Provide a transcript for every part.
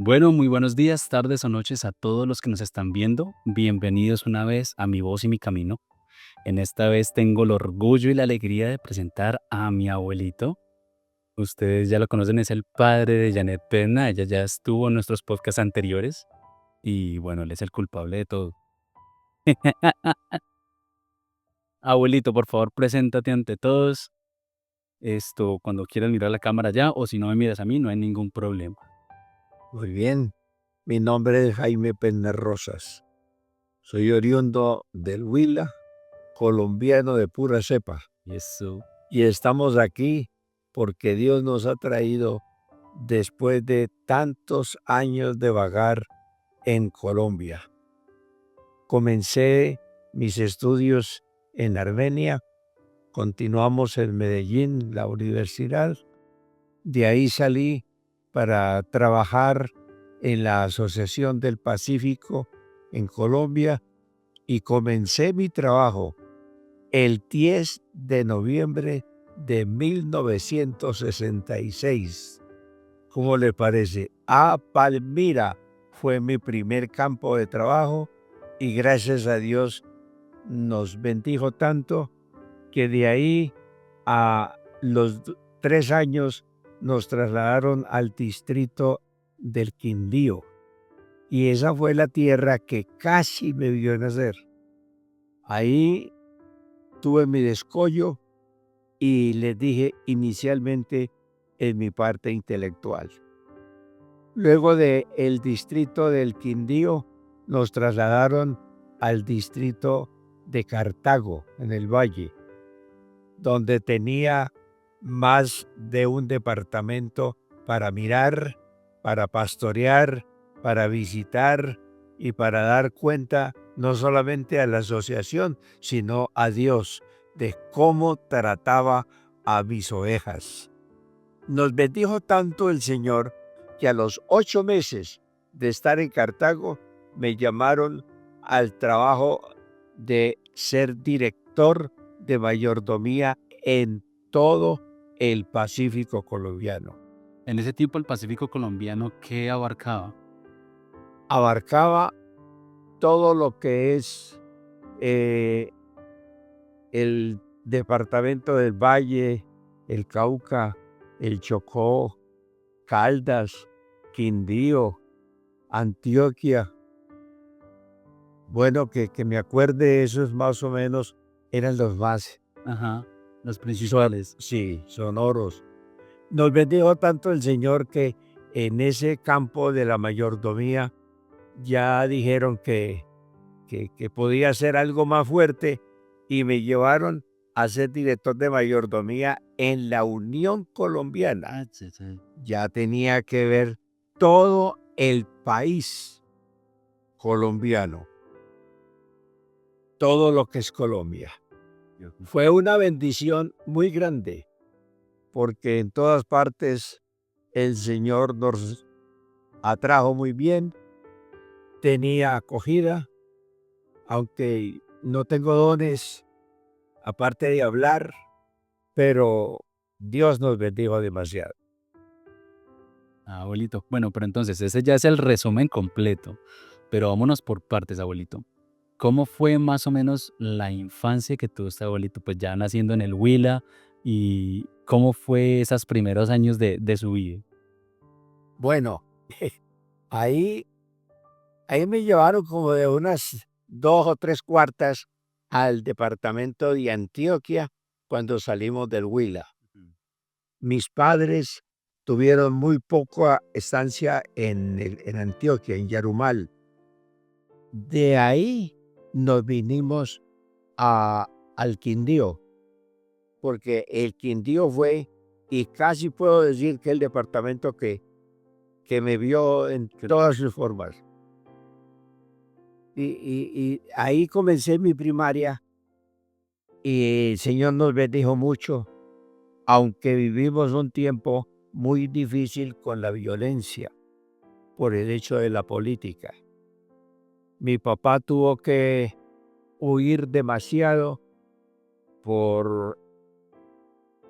Bueno, muy buenos días, tardes o noches a todos los que nos están viendo. Bienvenidos una vez a Mi Voz y Mi Camino. En esta vez tengo el orgullo y la alegría de presentar a mi abuelito. Ustedes ya lo conocen, es el padre de Janet Pedna. Ella ya estuvo en nuestros podcasts anteriores y bueno, él es el culpable de todo. Abuelito, por favor, preséntate ante todos. Cuando quieras mirar la cámara ya o si no me miras a mí, no hay ningún problema. Muy bien, mi nombre es Jaime Rosas. Soy oriundo del Huila, colombiano de pura cepa. Y eso, Y estamos aquí porque Dios nos ha traído después de tantos años de vagar en Colombia. Comencé mis estudios en Armenia, continuamos en Medellín, la universidad. De ahí salí para trabajar en la Asociación del Pacífico en Colombia y comencé mi trabajo el 10 de noviembre de 1966. ¿Cómo le parece? A Palmira fue mi primer campo de trabajo y gracias a Dios nos bendijo tanto que de ahí a los 3 años nos trasladaron al distrito del Quindío. Y esa fue la tierra que casi me vio nacer. Ahí tuve mi descollo y les dije inicialmente en mi parte intelectual. Luego de el distrito del Quindío nos trasladaron al distrito de Cartago, en el Valle, donde tenía más de un departamento para mirar, para pastorear, para visitar y para dar cuenta no solamente a la asociación, sino a Dios de cómo trataba a mis ovejas. Nos bendijo tanto el Señor que a los 8 meses de estar en Cartago me llamaron al trabajo de ser director de mayordomía en todo el Pacífico colombiano. en ese tiempo el Pacífico colombiano, ¿qué abarcaba? Abarcaba todo lo que es eh, el departamento del Valle, el Cauca, el Chocó, Caldas, Quindío, Antioquia. Bueno, que me acuerde, esos más o menos eran los más Ajá, los principales. sí, sonoros. Nos bendijo tanto el Señor que en ese campo de la mayordomía ya dijeron que podía ser algo más fuerte y me llevaron a ser director de mayordomía en la Unión Colombiana. Ah, sí, sí. Ya tenía que ver todo el país colombiano, todo lo que es Colombia. Fue una bendición muy grande porque en todas partes el Señor nos atrajo muy bien, tenía acogida, aunque no tengo dones aparte de hablar, pero Dios nos bendijo demasiado. Ah, abuelito. Bueno, pero entonces ese ya es el resumen completo. Pero vámonos por partes, abuelito. ¿Cómo fue más o menos la infancia que tuvo este abuelito? Pues ya naciendo en el Huila y cómo fue esos primeros años de su vida. Bueno, ahí, ahí me llevaron como de unas 2 o 3 cuartas al departamento de Antioquia cuando salimos del Huila. Ujú. Mis padres tuvieron muy poca estancia en Antioquia, en Yarumal. De ahí nos vinimos al Quindío, porque el Quindío fue, y casi puedo decir que el departamento que me vio en todas sus formas. Y ahí comencé mi primaria y el Señor nos bendijo mucho, aunque vivimos un tiempo muy difícil con la violencia por el hecho de la política. Mi papá tuvo que huir demasiado por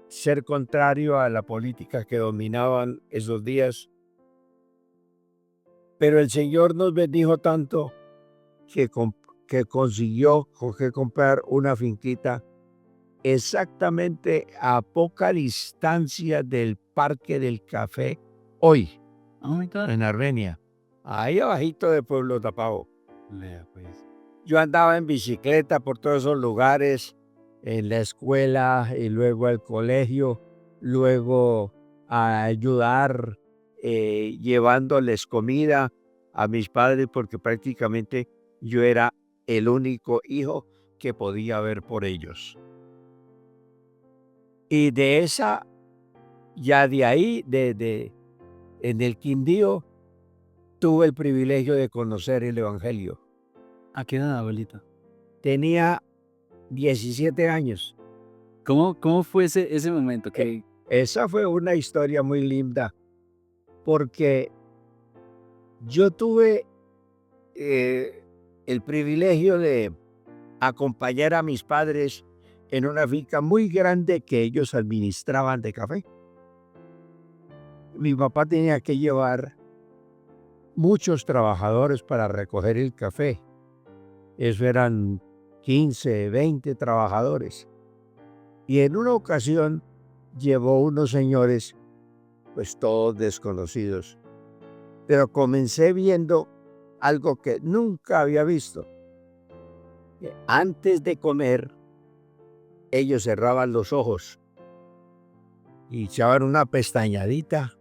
ser contrario a la política que dominaban esos días Pero el Señor nos bendijo tanto que consiguió que comprar una finquita exactamente a poca distancia del Parque del Café hoy, Oh my God. en Armenia, ahí abajito de Pueblo Tapao. Vea, pues. Yo andaba en bicicleta por todos esos lugares, en la escuela y luego al colegio, luego a ayudar llevándoles comida a mis padres porque prácticamente yo era el único hijo que podía ver por ellos. Y de esa, ya de ahí, en el Quindío, tuve el privilegio de conocer el Evangelio. ¿A qué edad, abuelita? Tenía 17 años. ¿Cómo fue ese momento? Que Esa fue una historia muy linda, porque yo tuve el privilegio de acompañar a mis padres en una finca muy grande que ellos administraban de café. Mi papá tenía que llevar muchos trabajadores para recoger el café. Eso eran 15, 20 trabajadores. Y en una ocasión llevó unos señores, pues todos desconocidos. Pero comencé viendo algo que nunca había visto. Que antes de comer, ellos cerraban los ojos y echaban una pestañadita.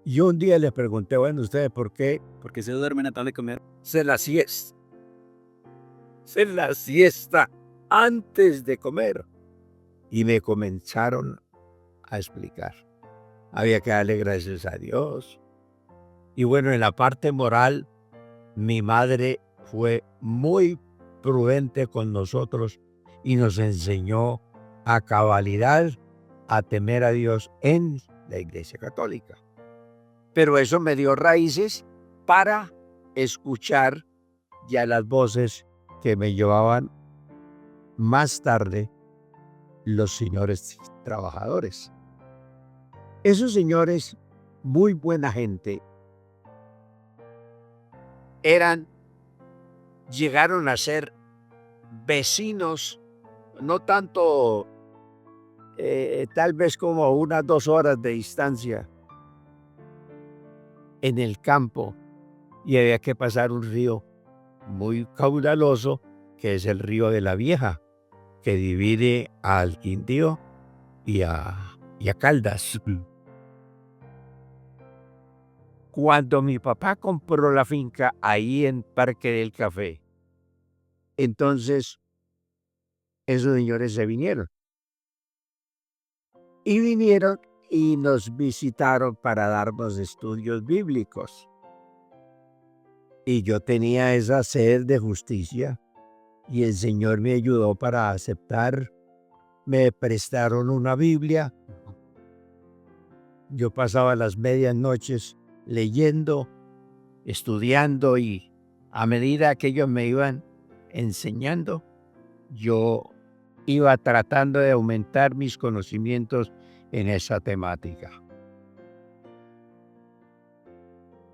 Y un día les pregunté, bueno, ¿ustedes por qué porque se duermen a tal de comer. hacer la siesta? Hacer la siesta antes de comer. Y me comenzaron a explicar. Había que darle gracias a Dios. Y bueno, en la parte moral, mi madre fue muy prudente con nosotros y nos enseñó a cabalidad a temer a Dios en la Iglesia Católica. Pero eso me dio raíces para escuchar ya las voces que me llevaban más tarde los señores trabajadores. Esos señores, muy buena gente, llegaron a ser vecinos, no tanto, tal vez como unas 2 horas de distancia en el campo, y había que pasar un río muy caudaloso, que es el río de la Vieja, que divide al Quindío y a Caldas. Cuando mi papá compró la finca ahí en Parque del Café, entonces esos señores se vinieron. Y vinieron y nos visitaron para darnos estudios bíblicos. Y yo tenía esa sed de justicia y el Señor me ayudó para aceptar. Me prestaron una Biblia. Yo pasaba las medias noches leyendo, estudiando y a medida que ellos me iban enseñando, yo iba tratando de aumentar mis conocimientos en esa temática.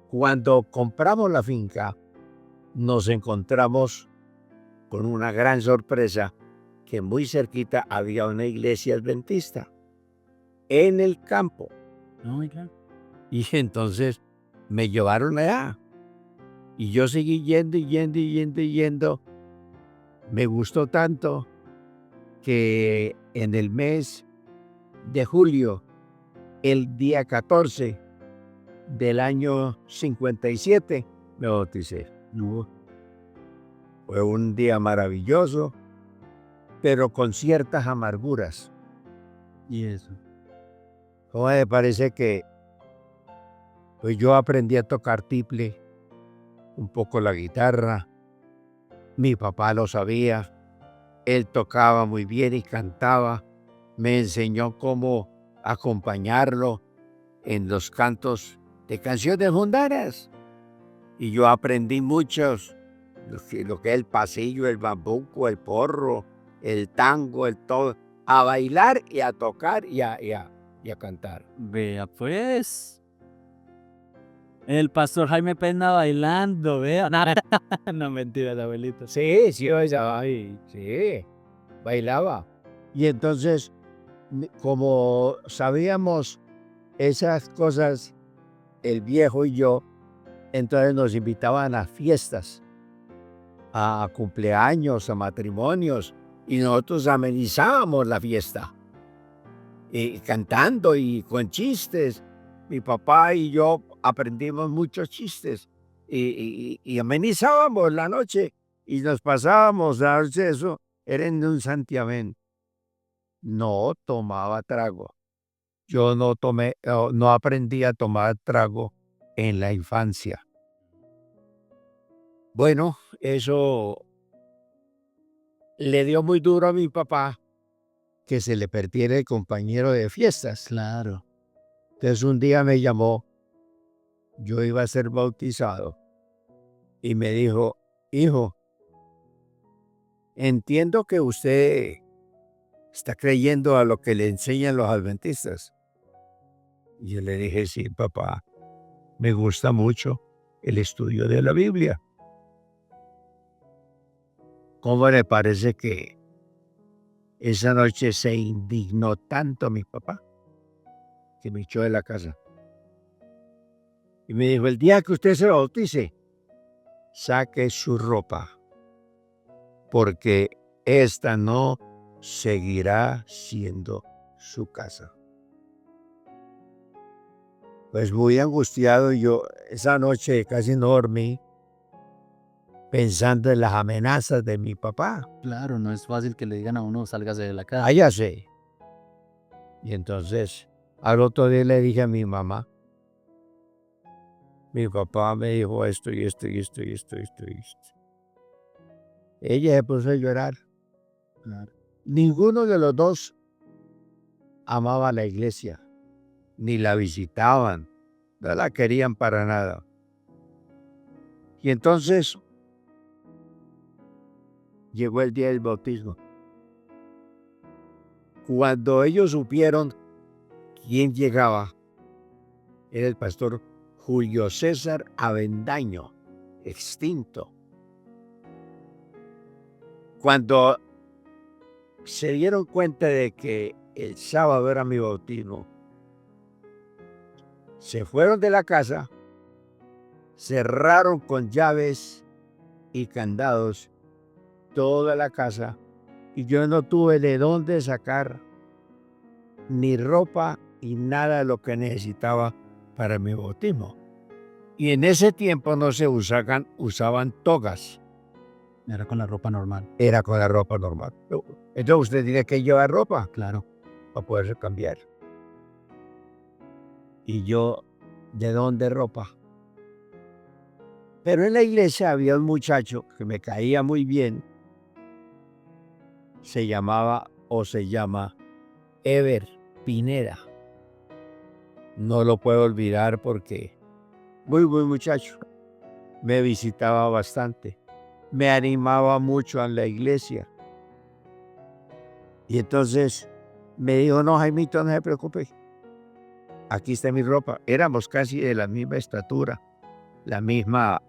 Cuando compramos la finca, nos encontramos con una gran sorpresa que muy cerquita había una iglesia adventista en el campo. Oh my God. Y entonces me llevaron allá. Y yo seguí yendo y yendo y yendo y yendo. Me gustó tanto que en el mes de julio, el día 14 del año 57, me bauticé. No. Fue un día maravilloso, pero con ciertas amarguras. Y eso. ¿Cómo me parece que pues yo aprendí a tocar tiple, un poco la guitarra? Mi papá lo sabía, él tocaba muy bien y cantaba. Me enseñó cómo acompañarlo en los cantos de canciones mundanas. Y yo aprendí muchos, lo que es el pasillo, el bambuco, el porro, el tango, el todo, a bailar y a tocar y a cantar. Vea, pues. El pastor Jaime Pena bailando, vea. No, mentiras, abuelito. Sí, sí, ay, sí, bailaba. Y entonces, como sabíamos esas cosas, el viejo y yo, entonces nos invitaban a fiestas, a cumpleaños, a matrimonios, y nosotros amenizábamos la fiesta, y cantando y con chistes. Mi papá y yo aprendimos muchos chistes y amenizábamos la noche y nos pasábamos a darse eso. Era en un santiamén. No tomaba trago. Yo no tomé, no aprendí a tomar trago en la infancia. Bueno, eso le dio muy duro a mi papá que se le perdiera el compañero de fiestas. Claro. Entonces un día me llamó, yo iba a ser bautizado, y me dijo, hijo, entiendo que usted está creyendo a lo que le enseñan los adventistas. Y yo le dije, sí, papá, me gusta mucho el estudio de la Biblia. ¿Cómo le parece que esa noche se indignó tanto mi papá que me echó de la casa? Y me dijo, el día que usted se bautice, saque su ropa, porque esta no seguirá siendo su casa. Pues muy angustiado, yo esa noche casi no dormí pensando en las amenazas de mi papá. Claro, no es fácil que le digan a uno, sálgase de la casa. Váyase. Y entonces, al otro día le dije a mi mamá, mi papá me dijo esto y esto y esto y esto y esto y esto. Ella se puso a llorar. Claro. Ninguno de los dos amaba la iglesia, ni la visitaban, no la querían para nada. Y entonces llegó el día del bautismo. Cuando ellos supieron quién llegaba, era el pastor Julio César Avendaño, extinto. Cuando se dieron cuenta de que el sábado era mi bautismo, se fueron de la casa, cerraron con llaves y candados toda la casa, y yo no tuve de dónde sacar ni ropa y nada de lo que necesitaba para mi bautismo. Y en ese tiempo no se usaban togas, Era con la ropa normal. era con la ropa normal. Entonces usted tiene que llevar ropa Claro. para poderse cambiar. Y yo, ¿de dónde ropa? Pero en la iglesia había un muchacho que me caía muy bien, se llamaba o se llama Ever Pineda. No lo puedo olvidar porque muy buen muchacho. Me visitaba bastante, me animaba mucho en la iglesia. Y entonces me dijo, no, Jaimito, no se preocupe, aquí está mi ropa. Éramos casi de la misma estatura, la misma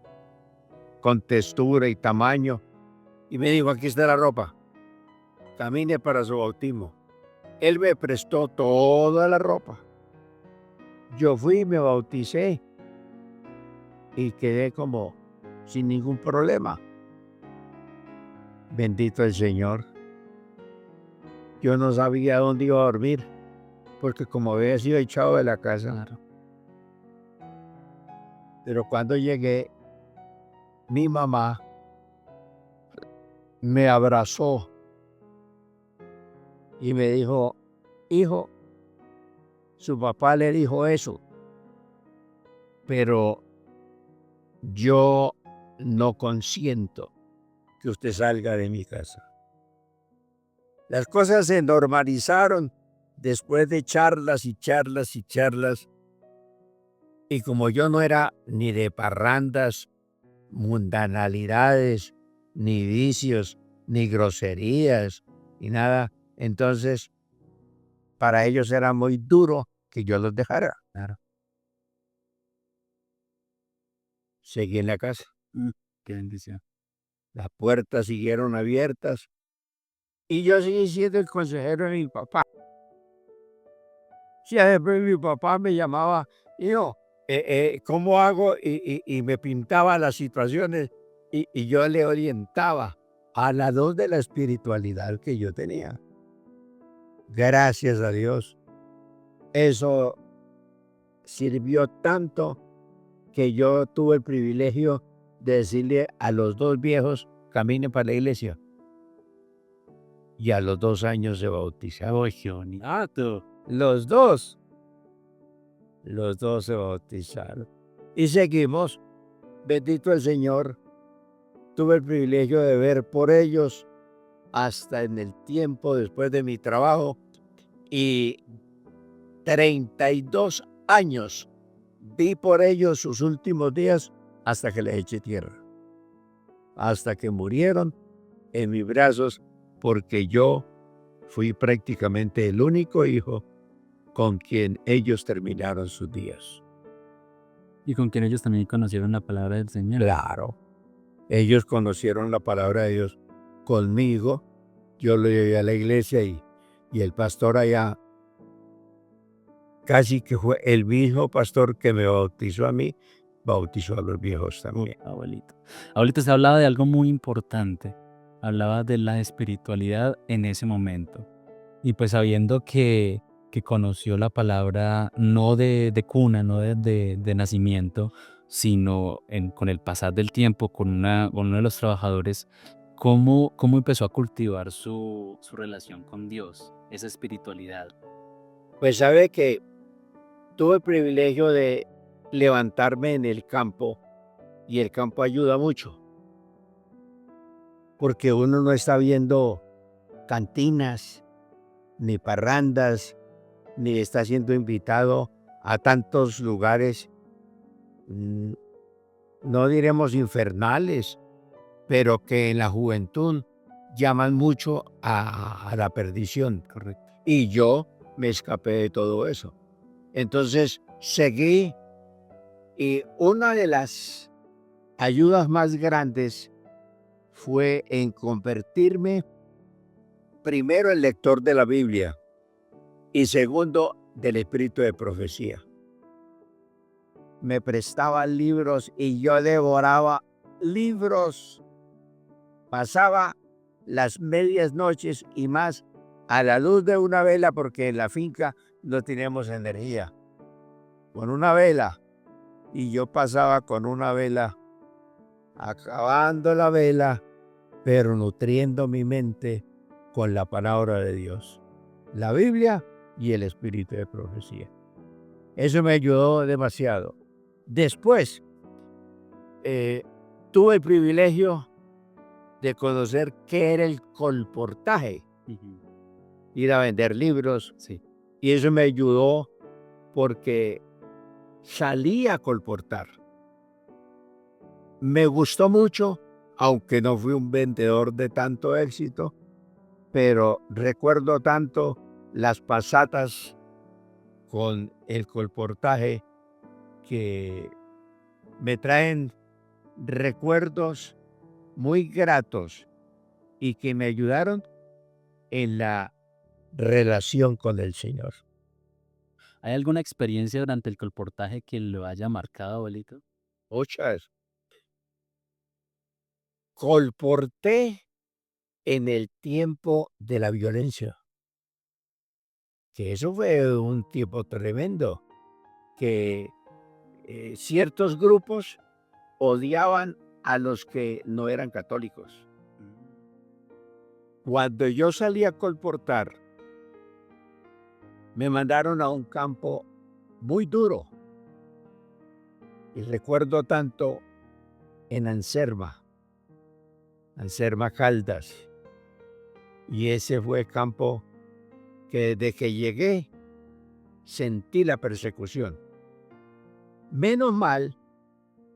contextura y tamaño. Y me dijo, aquí está la ropa, camine para su bautismo. Él me prestó toda la ropa. Yo fui y me bauticé y quedé como sin ningún problema. Bendito el Señor. Yo no sabía dónde iba a dormir, porque como había sido echado de la casa. Claro. Pero cuando llegué, mi mamá me abrazó y me dijo, hijo, su papá le dijo eso, pero yo no consiento que usted salga de mi casa. Las cosas se normalizaron después de charlas y charlas y charlas. Y como yo no era ni de parrandas, mundanalidades, ni vicios, ni groserías, ni nada, entonces para ellos era muy duro que yo los dejara. Claro. seguí en la casa. Qué bendición. Las puertas siguieron abiertas y yo seguí siendo el consejero de mi papá. Siempre mi papá me llamaba, hijo, ¿cómo hago? Y me pintaba las situaciones y yo le orientaba a la luz de la espiritualidad que yo tenía. Gracias a Dios. Eso sirvió tanto que yo tuve el privilegio de decirle a los dos viejos, caminen para la iglesia. Y a los 2 años se bautizaron. ¡Ay, qué bonito! Los dos se bautizaron. Y seguimos, bendito el Señor. Tuve el privilegio de ver por ellos hasta en el tiempo después de mi trabajo. Y 32 años vi por ellos sus últimos días hasta que les eché tierra. Hasta que murieron en mis brazos, porque yo fui prácticamente el único hijo con quien ellos terminaron sus días. Y con quien ellos también conocieron la palabra del Señor. Claro, ellos conocieron la palabra de Dios conmigo. Yo lo llevé a la iglesia y el pastor allá, casi que fue el mismo pastor que me bautizó a mí, bautizó a los viejos también. Abuelito. Abuelito, usted hablaba de algo muy importante. Hablaba de la espiritualidad en ese momento. Y pues sabiendo que conoció la palabra no de cuna, no de nacimiento, sino con el pasar del tiempo, con uno de los trabajadores, ¿cómo empezó a cultivar su relación con Dios, esa espiritualidad? Pues sabe que tuve el privilegio de levantarme en el campo y el campo ayuda mucho, porque uno no está viendo cantinas, ni parrandas, ni está siendo invitado a tantos lugares, mm, no diremos infernales, pero que en la juventud llaman mucho a la perdición. Correcto. Y yo me escapé de todo eso. Entonces seguí y una de las ayudas más grandes fue en convertirme primero en lector de la Biblia y segundo del espíritu de profecía. Me prestaban libros y yo devoraba libros. Pasaba las medias noches y más a la luz de una vela porque en la finca no teníamos energía. Con una vela. Y yo pasaba con una vela, acabando la vela, pero nutriendo mi mente con la palabra de Dios, la Biblia y el espíritu de profecía. Eso me ayudó demasiado. Después, tuve el privilegio de conocer qué era el colportaje, ir a vender libros, Sí. y eso me ayudó porque salí a colportar. Me gustó mucho, aunque no fui un vendedor de tanto éxito, pero recuerdo tanto las pasatas con el colportaje que me traen recuerdos muy gratos y que me ayudaron en la relación con el Señor. ¿Hay alguna experiencia durante el colportaje que lo haya marcado, abuelito? Muchas. Colporté en el tiempo de la violencia, que eso fue un tiempo tremendo, que ciertos grupos odiaban a los que no eran católicos. Cuando yo salí a colportar, me mandaron a un campo muy duro. Y recuerdo tanto en Anserma Caldas. Y ese fue el campo que desde que llegué sentí la persecución. Menos mal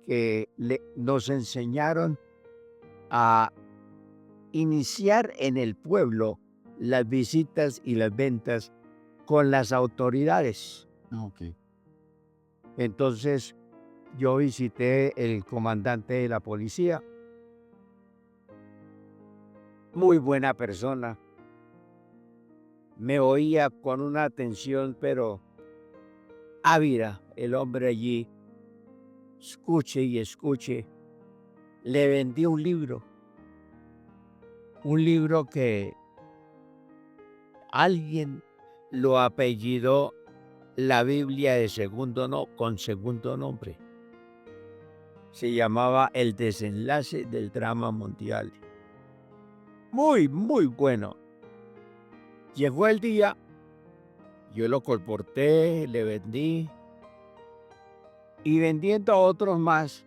que nos enseñaron a iniciar en el pueblo las visitas y las ventas con las autoridades. Ok. Entonces, yo visité el comandante de la policía, muy buena persona, me oía con una atención, pero ávida, el hombre allí, escuche y escuche. Le vendí un libro que alguien lo apellidó la Biblia de segundo no, con segundo nombre. Se llamaba El desenlace del drama mundial. Muy, muy bueno. Llegó el día, yo lo colporté, le vendí y vendiendo a otros más,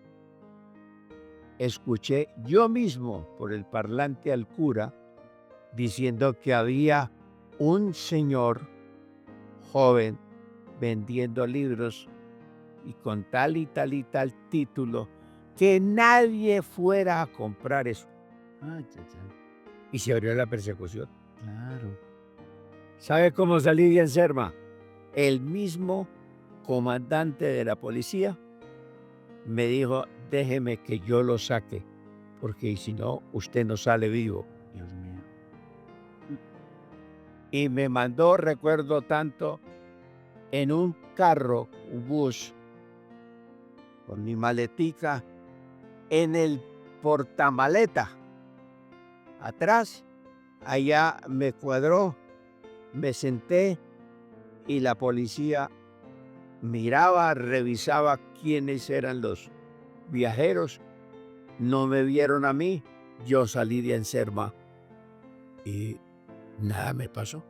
escuché yo mismo por el parlante al cura diciendo que había un señor joven vendiendo libros y con tal y tal y tal título, que nadie fuera a comprar eso. Ay, ay, ay. Y se abrió la persecución. Claro. ¿Sabe cómo salí de enferma? El mismo comandante de la policía me dijo, déjeme que yo lo saque, porque si no, usted no sale vivo. Dios mío. Y me mandó, recuerdo tanto, en un carro, un bus, con mi maletica, en el portamaleta. Atrás, allá me cuadró, me senté y la policía miraba, revisaba quiénes eran los viajeros. No me vieron a mí, yo salí de enferma y nada me pasó.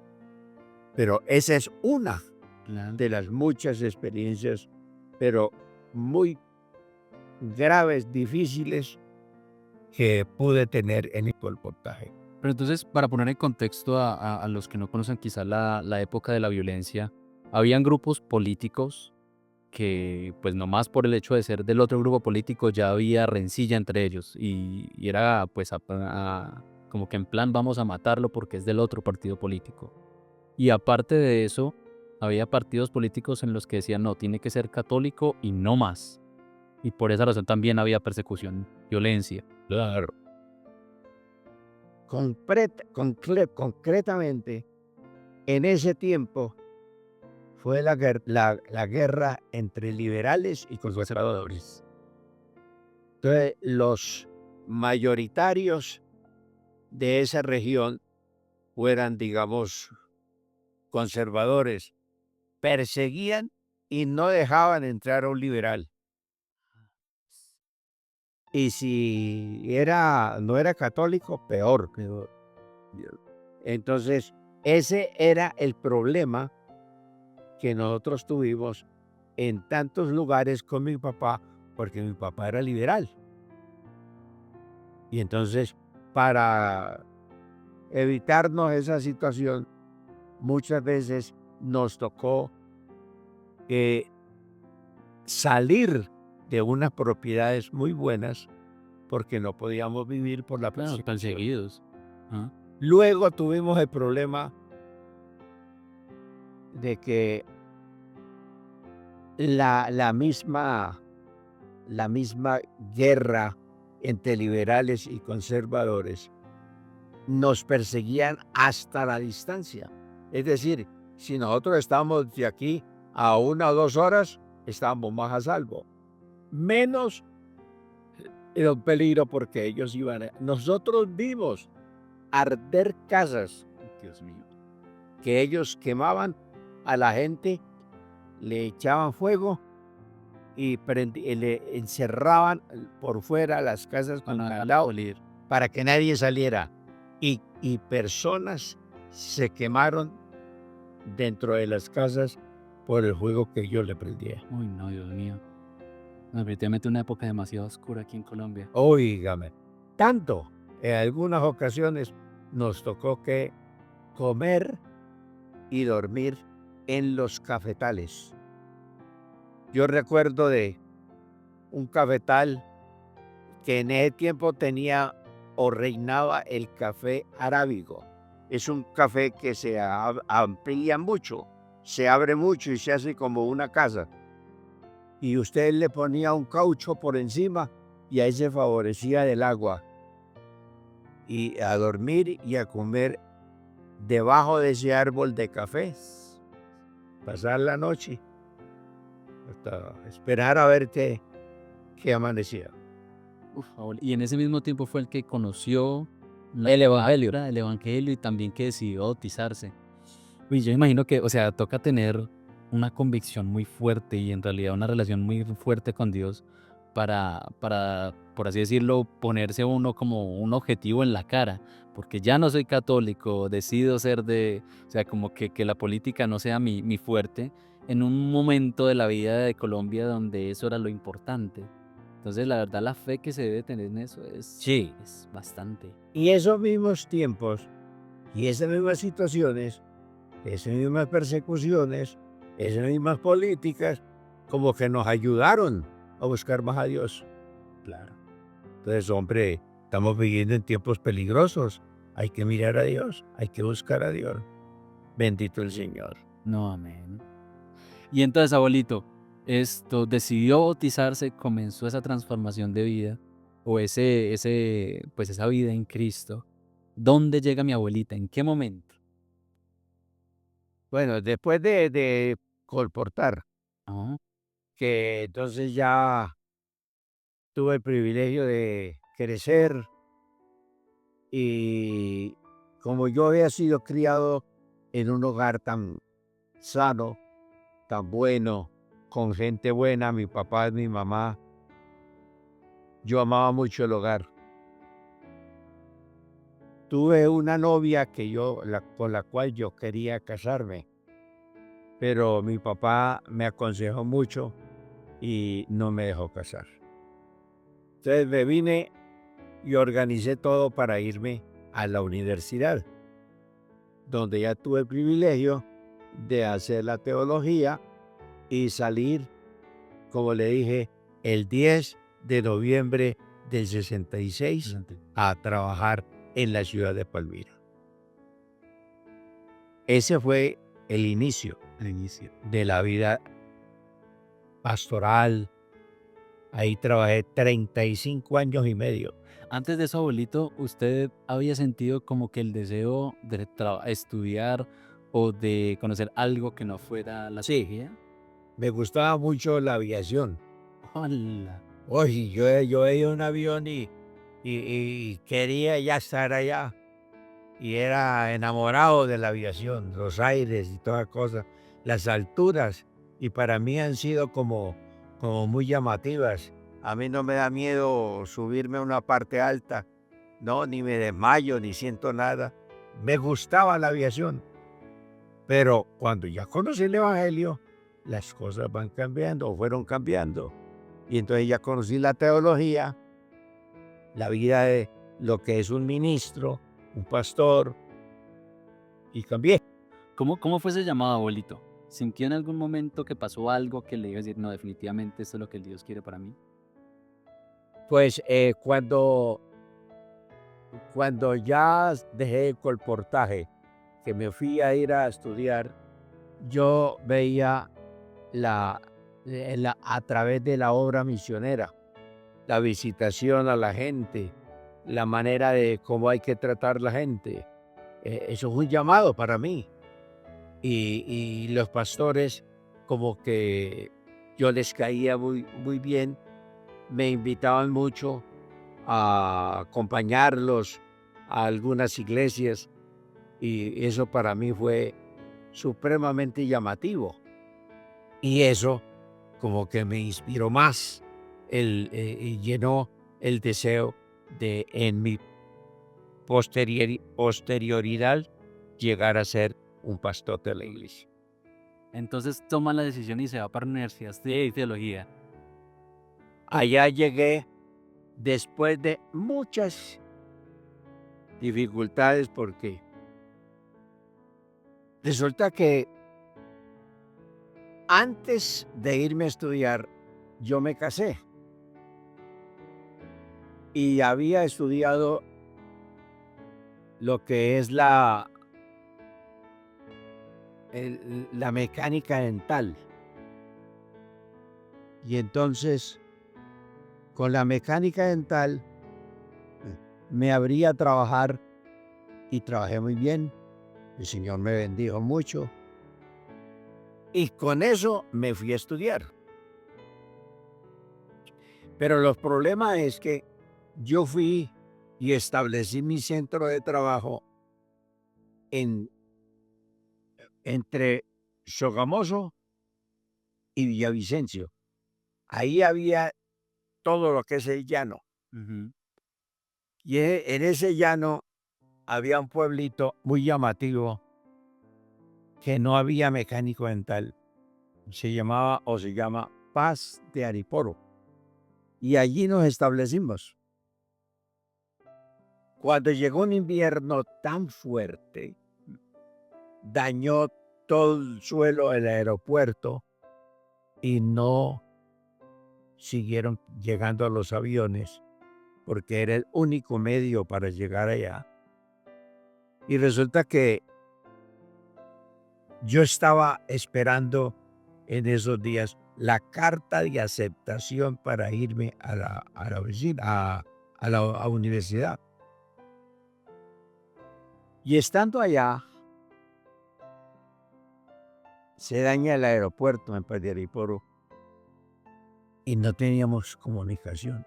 Pero esa es una Claro. de las muchas experiencias, pero muy graves, difíciles, que pude tener en el colportaje. Pero entonces, para poner en contexto a los que no conocen quizá la época de la violencia, habían grupos políticos que, pues nomás por el hecho de ser del otro grupo político ya había rencilla entre ellos y era pues como que en plan vamos a matarlo porque es del otro partido político. Y aparte de eso, había partidos políticos en los que decían no, tiene que ser católico y no más. Y por esa razón también había persecución, violencia. Claro. Concretamente, en ese tiempo fue la guerra entre liberales y conservadores. Entonces, los mayoritarios de esa región fueran, digamos, conservadores, perseguían y no dejaban entrar a un liberal. Y si no era católico, peor. Entonces, ese era el problema que nosotros tuvimos en tantos lugares con mi papá, porque mi papá era liberal. Y entonces, para evitarnos esa situación, muchas veces nos tocó salir de unas propiedades muy buenas porque no podíamos vivir por la Claro, persecución. perseguidos. Ajá. Luego tuvimos el problema de que la misma guerra entre liberales y conservadores nos perseguían hasta la distancia. Es decir, si nosotros estábamos de aquí a 1 o 2 horas, estábamos más a salvo. Menos era un peligro porque ellos iban nosotros vimos arder casas, Dios mío. que ellos quemaban a la gente, le echaban fuego y le encerraban por fuera las casas con Para candado salir. para que nadie saliera. Y personas se quemaron dentro de las casas por el fuego que yo le prendía. Uy, no, Dios mío. No, definitivamente una época demasiado oscura aquí en Colombia. Óigame, tanto, en algunas ocasiones nos tocó que comer y dormir en los cafetales. Yo recuerdo de un cafetal que en ese tiempo tenía o reinaba el café arábigo. Es un café que se amplía mucho, se abre mucho y se hace como una casa. y usted le ponía un caucho por encima y ahí se favorecía del agua. Y a dormir y a comer debajo de ese árbol de café, pasar la noche hasta esperar a ver qué amanecía. Uf, y en ese mismo tiempo fue el que conoció el evangelio, ¿verdad? El evangelio y también que decidió bautizarse. Uy, yo imagino que, o sea, toca tener una convicción muy fuerte y en realidad una relación muy fuerte con Dios para, por así decirlo, ponerse uno como un objetivo en la cara, porque ya no soy católico, decido ser o sea, como que la política no sea mi fuerte, en un momento de la vida de Colombia donde eso era lo importante. Entonces, la verdad, la fe que se debe tener en eso Sí, es bastante. y esos mismos tiempos y esas mismas situaciones, esas mismas persecuciones, esas mismas políticas, como que nos ayudaron a buscar más a Dios. Claro. Entonces, hombre, estamos viviendo en tiempos peligrosos. Hay que mirar a Dios, hay que buscar a Dios. Bendito el Señor. No, amén. Y entonces, abuelito, esto decidió bautizarse, comenzó esa transformación de vida, o pues esa vida en Cristo. ¿Dónde llega mi abuelita? ¿En qué momento? Bueno, después de colportar, Ah, que entonces ya tuve el privilegio de crecer y como yo había sido criado en un hogar tan sano, tan bueno, con gente buena, mi papá, mi mamá, yo amaba mucho el hogar. Tuve una novia con la cual yo quería casarme, pero mi papá me aconsejó mucho y no me dejó casar. Entonces me vine y organicé todo para irme a la universidad, donde ya tuve el privilegio de hacer la teología y salir, como le dije, el 10 de noviembre del 66 adelante. a trabajar en la ciudad de Palmira. Ese fue el inicio Al inicio. de la vida pastoral. Ahí trabajé 35 años y medio. Antes de eso, abuelito, ¿usted había sentido como que el deseo de estudiar o de conocer algo que no fuera la Sí, teología? me gustaba mucho la aviación. Hola. Oye, yo he ido en un avión y quería ya estar allá. Y era enamorado de la aviación, los aires y todas cosas, las alturas. Y para mí han sido como muy llamativas. A mí no me da miedo subirme a una parte alta, no, ni me desmayo, ni siento nada. Me gustaba la aviación. Pero cuando ya conocí el Evangelio, las cosas van cambiando o fueron cambiando. Y entonces ya conocí la teología, la vida de lo que es un ministro, un pastor, y cambié. ¿Cómo fue ese llamado, abuelito? ¿Sintió en algún momento que pasó algo que le iba a decir, no, definitivamente esto es lo que Dios quiere para mí? Pues cuando ya dejé el colportaje, que me fui a ir a estudiar, yo veía a través de la obra misionera, la visitación a la gente, la manera de cómo hay que tratar la gente. Eso es un llamado para mí. Y los pastores, como que yo les caía muy bien, me invitaban mucho a acompañarlos a algunas iglesias y eso para mí fue supremamente llamativo. Y eso como que me inspiró más, y llenó el deseo de en mi posterioridad llegar a ser un pastor de la iglesia. Entonces toma la decisión y se va para la universidad de teología. Allá llegué después de muchas dificultades porque resulta que antes de irme a estudiar, yo me casé y había estudiado lo que es la mecánica dental. Y entonces, con la mecánica dental, me abrí a trabajar y trabajé muy bien. El Señor me bendijo mucho. Y con eso me fui a estudiar. Pero los problemas es que yo fui y establecí mi centro de trabajo en, entre Sogamoso y Villavicencio. Ahí había todo lo que es el llano. Ujú. Y en ese llano había un pueblito muy llamativo que no había mecánico dental. Se llamaba o se llama Paz de Ariporo. Y allí nos establecimos. Cuando llegó un invierno tan fuerte, dañó todo el suelo del aeropuerto y no siguieron llegando a los aviones porque era el único medio para llegar allá. Y resulta que yo estaba esperando en esos días la carta de aceptación para irme a la oficina, a la universidad. Y estando allá, se daña el aeropuerto en Padiariporo y no teníamos comunicación.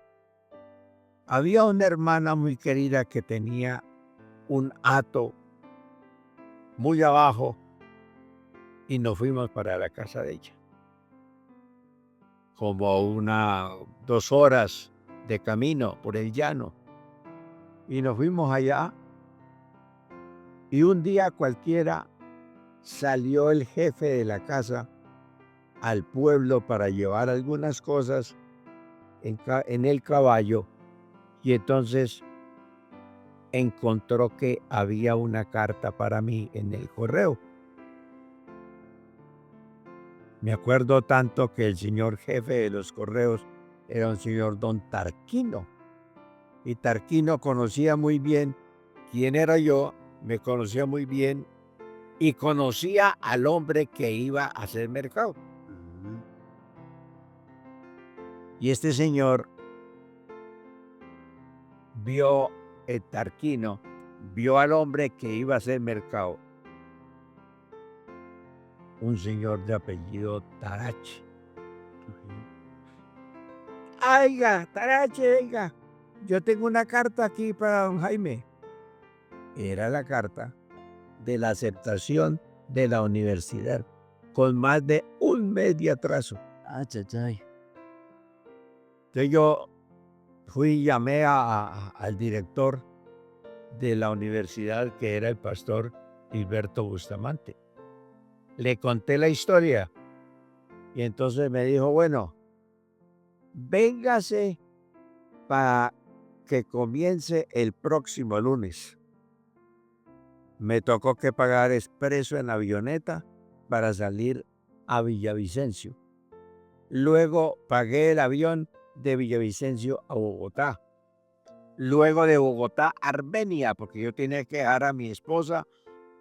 Había una hermana muy querida que tenía un hato muy abajo y nos fuimos para la casa de ella. Como 2 horas de camino por el llano. Y nos fuimos allá y un día cualquiera salió el jefe de la casa al pueblo para llevar algunas cosas en el caballo y entonces encontró que había una carta para mí en el correo. Me acuerdo tanto que el señor jefe de los correos era un señor don Tarquino. Y Tarquino conocía muy bien quién era yo, me conocía muy bien y conocía al hombre que iba a hacer mercado. Ujú. Y este señor vio, el Tarquino, vio al hombre que iba a hacer mercado, un señor de apellido Tarache. Aiga, Tarache, venga, yo tengo una carta aquí para don Jaime. Era la carta de la aceptación de la universidad, con más de un mes de atraso. Ay, ay, ay. Entonces yo fui y llamé al director de la universidad, que era el pastor Gilberto Bustamante. Le conté la historia y entonces me dijo, bueno, véngase para que comience el próximo lunes. Me tocó que pagar expreso en avioneta para salir a Villavicencio. Luego pagué el avión de Villavicencio a Bogotá. Luego de Bogotá a Armenia, porque yo tenía que dejar a mi esposa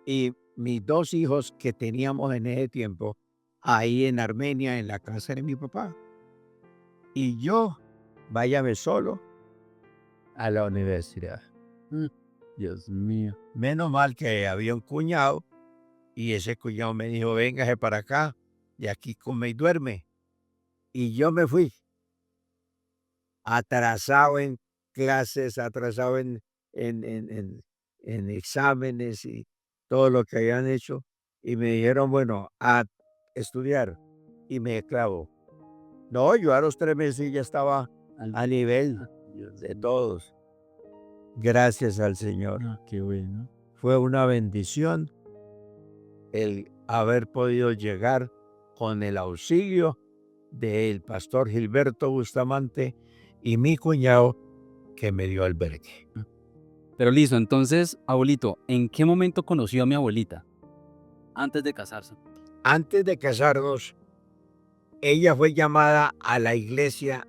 y mis 2 hijos que teníamos en ese tiempo ahí en Armenia, en la casa de mi papá. Y yo, váyame solo a la universidad. Mm, Dios mío. Menos mal que había un cuñado y ese cuñado me dijo, véngase para acá y aquí come y duerme. Y yo me fui, atrasado en clases, atrasado en, en, en, en exámenes y todo lo que habían hecho. Y me dijeron, bueno, a estudiar. Y me clavo. No, yo a los 3 meses ya estaba Al- a nivel Dios de mío. todos. Gracias al Señor. Ah, qué bueno. Fue una bendición el haber podido llegar con el auxilio del pastor Gilberto Bustamante y mi cuñado que me dio albergue. Pero listo, entonces, abuelito, ¿en qué momento conoció a mi abuelita? Antes de casarse. Antes de casarnos, ella fue llamada a la iglesia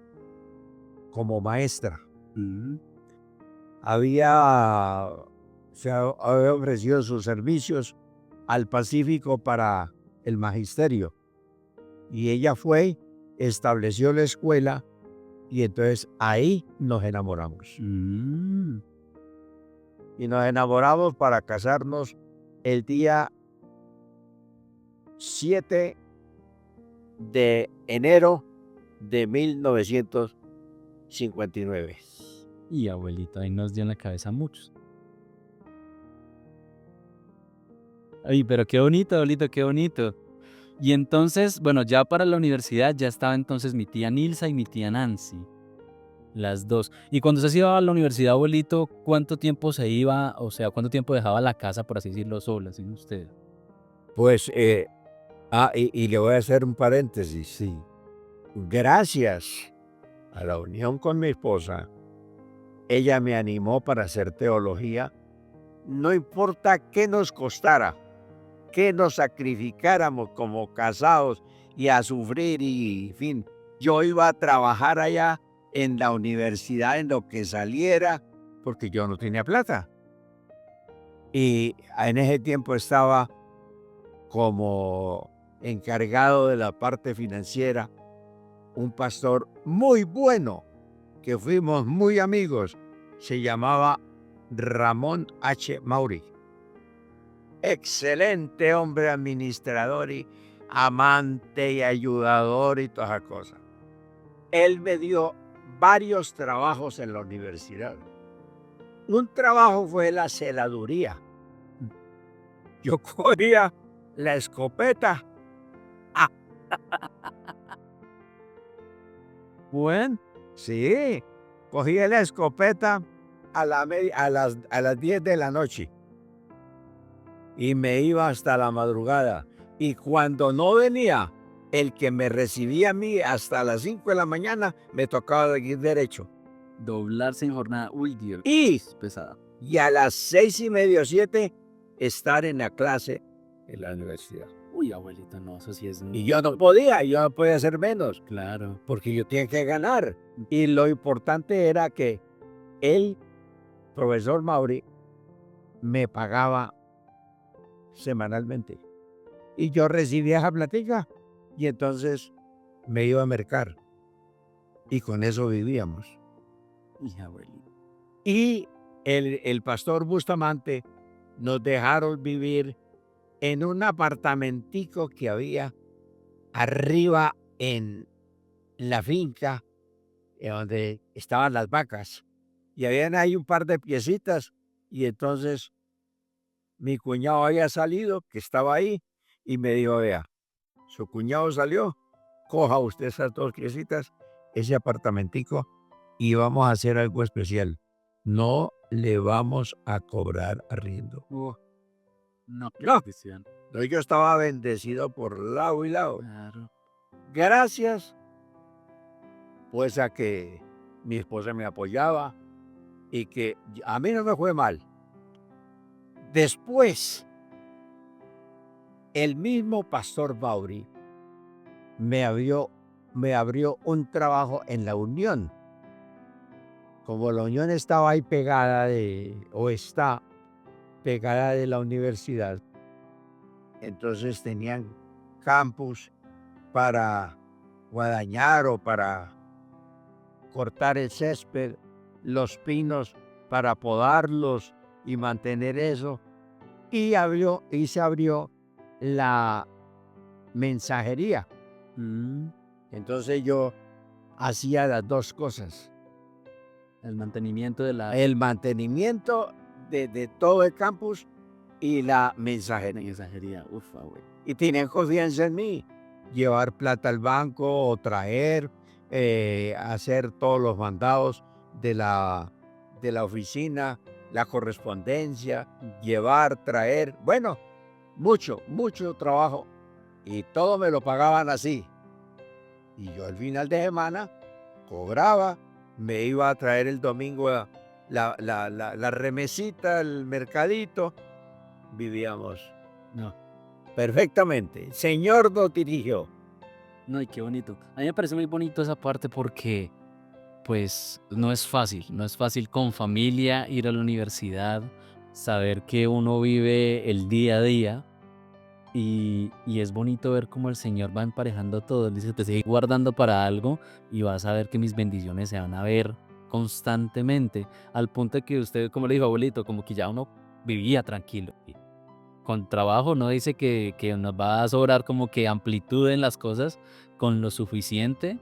como maestra. Mm, Había, había ofrecido sus servicios al Pacífico para el magisterio. Y ella fue estableció la escuela y entonces ahí nos enamoramos. Mm. Y nos enamoramos para casarnos el día 7 de enero de 1959. Y abuelito, ahí nos dio en la cabeza a muchos. Ay, pero qué bonito, abuelito, qué bonito. Y entonces, bueno, ya para la universidad ya estaba entonces mi tía Nilsa y mi tía Nancy, las dos. Y cuando usted se iba a la universidad, abuelito, ¿cuánto tiempo se iba? O sea, ¿cuánto tiempo dejaba la casa, por así decirlo, sola, sin usted? Pues, y le voy a hacer un paréntesis. Sí. Gracias a la unión con mi esposa, ella me animó para hacer teología, no importa qué nos costara, qué nos sacrificáramos como casados y a sufrir y, en fin, yo iba a trabajar allá en la universidad en lo que saliera, porque yo no tenía plata. Y en ese tiempo estaba como encargado de la parte financiera un pastor muy bueno, que fuimos muy amigos, se llamaba Ramón H. Mauri. Excelente hombre administrador y amante y ayudador y todas esas cosas. Él me dio varios trabajos en la universidad. Un trabajo fue la celaduría. Yo cogía la escopeta. Bueno. Sí, cogía la escopeta a las 10 de la noche y me iba hasta la madrugada. Y cuando no venía el que me recibía a mí hasta las 5 de la mañana, me tocaba seguir derecho. Doblarse en jornada. Uy, Dios. Y, Es pesada. y a las 6:30 o 7, estar en la clase en la universidad. Uy, abuelito, no, eso sí es. Y yo no podía hacer menos, Claro. porque yo tenía que ganar. Y lo importante era que el profesor Mauri me pagaba semanalmente. Y yo recibía esa platica y entonces me iba a mercar. Y con eso vivíamos. Y abuelito. Y el pastor Bustamante nos dejaron vivir en un apartamentico que había arriba en la finca donde estaban las vacas. Y habían ahí un par de piecitas y entonces mi cuñado había salido, que estaba ahí, y me dijo, vea, su cuñado salió, coja usted esas 2 piecitas, ese apartamentico, y vamos a hacer algo especial. No le vamos a cobrar arriendo. No, qué No. bendición. No, yo estaba bendecido por lado y lado. Claro. Gracias, pues a que mi esposa me apoyaba y que a mí no me fue mal. Después, el mismo pastor Bauri me abrió un trabajo en la Unión. Como la Unión estaba ahí pegada o está pegada de la universidad, entonces tenían campus para guadañar o para cortar el césped, los pinos para podarlos y mantener eso. Y se abrió la mensajería. Entonces yo hacía las 2 cosas. El mantenimiento de la El mantenimiento de todo el campus y la mensajería. mensajería. Uf, abuelo. Y tenían confianza en mí. Llevar plata al banco o traer, hacer todos los mandados de la oficina, la correspondencia, llevar, traer. Bueno, mucho, mucho trabajo. Y todo me lo pagaban así. Y yo al final de semana cobraba, me iba a traer el domingo la remesita, el mercadito. Vivíamos No. perfectamente. El Señor nos dirigió. No, y qué bonito. A mí me parece muy bonito esa parte porque, pues, no es fácil con familia ir a la universidad, saber que uno vive el día a día Y es bonito ver cómo el Señor va emparejando todo. Él dice, te sigue guardando para algo y vas a ver que mis bendiciones se van a ver constantemente. Al punto de que usted, como le dijo abuelito, como que ya uno vivía tranquilo. Y con trabajo no dice que nos va a sobrar como que amplitud en las cosas con lo suficiente,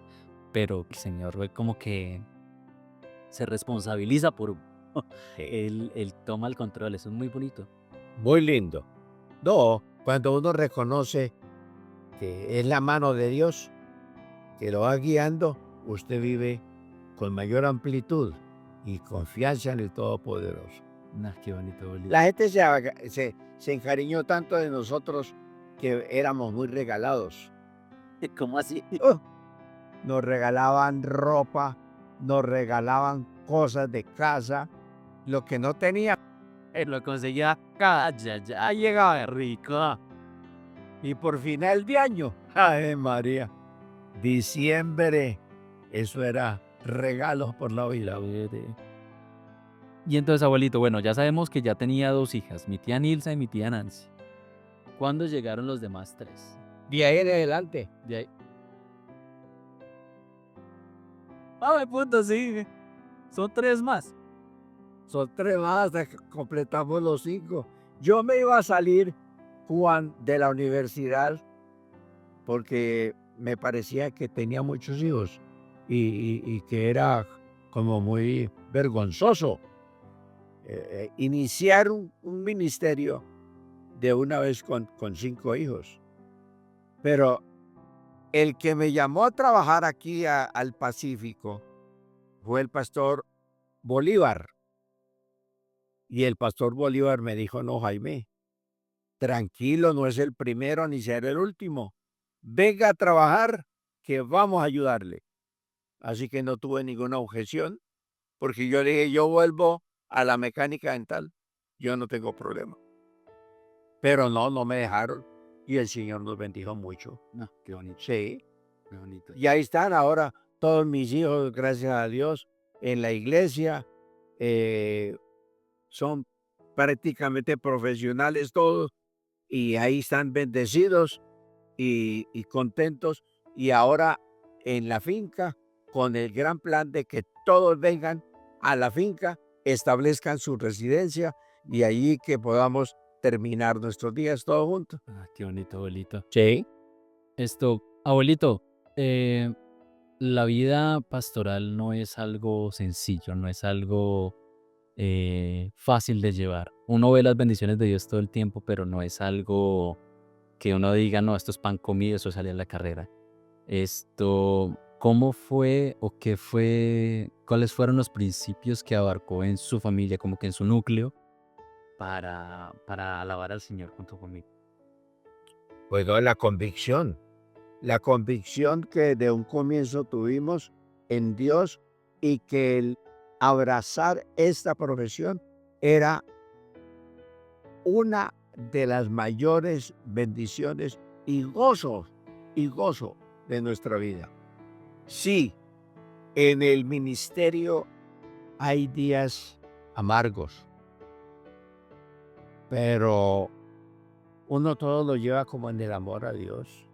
pero el Señor ve como que se responsabiliza por uno. Él toma el control, eso es muy bonito. Muy lindo. No, cuando uno reconoce que es la mano de Dios que lo va guiando, usted vive con mayor amplitud y confianza en el Todopoderoso. Qué bonito, abuelito. La gente se encariñó tanto de nosotros que éramos muy regalados. ¿Cómo así? ¡Oh! Nos regalaban ropa, nos regalaban cosas de casa, lo que no tenía. Lo conseguía acá, ya llegaba de rico. Y por final de año, ¡ay María! Diciembre, eso era regalos por la vida. Y entonces, abuelito, bueno, ya sabemos que ya tenía dos hijas, mi tía Nilsa y mi tía Nancy. ¿Cuándo llegaron los demás tres? De ahí en adelante. De ahí. Me punto, sí. Son tres más. Son 3 más hasta que completamos los 5. Yo me iba a salir, Juan, de la universidad porque me parecía que tenía muchos hijos y que era como muy vergonzoso iniciar un ministerio de una vez con 5 hijos. Pero el que me llamó a trabajar aquí al Pacífico fue el pastor Bolívar. Y el pastor Bolívar me dijo, no, Jaime, tranquilo, no es el primero ni será el último. Venga a trabajar, que vamos a ayudarle. Así que no tuve ninguna objeción, porque yo le dije, yo vuelvo a la mecánica dental, yo no tengo problema. Pero no me dejaron y el Señor nos bendijo mucho. No, qué bonito, Sí, qué bonito. y ahí están ahora todos mis hijos, gracias a Dios, en la iglesia. Son prácticamente profesionales todos y ahí están bendecidos y contentos. Y ahora en la finca, con el gran plan de que todos vengan a la finca, establezcan su residencia y allí que podamos terminar nuestros días todos juntos. Qué bonito, abuelito. Sí. Abuelito, la vida pastoral no es algo sencillo, no es algo fácil de llevar. Uno ve las bendiciones de Dios todo el tiempo, pero no es algo que uno diga, no, esto es pan comido, eso sale a la carrera. ¿Cómo fue o qué fue, cuáles fueron los principios que abarcó en su familia, como que en su núcleo, para alabar al Señor junto conmigo? Pues no, la convicción que de un comienzo tuvimos en Dios y que el abrazar esta profesión era una de las mayores bendiciones y gozo de nuestra vida. Sí, en el ministerio hay días amargos, pero uno todo lo lleva como en el amor a Dios.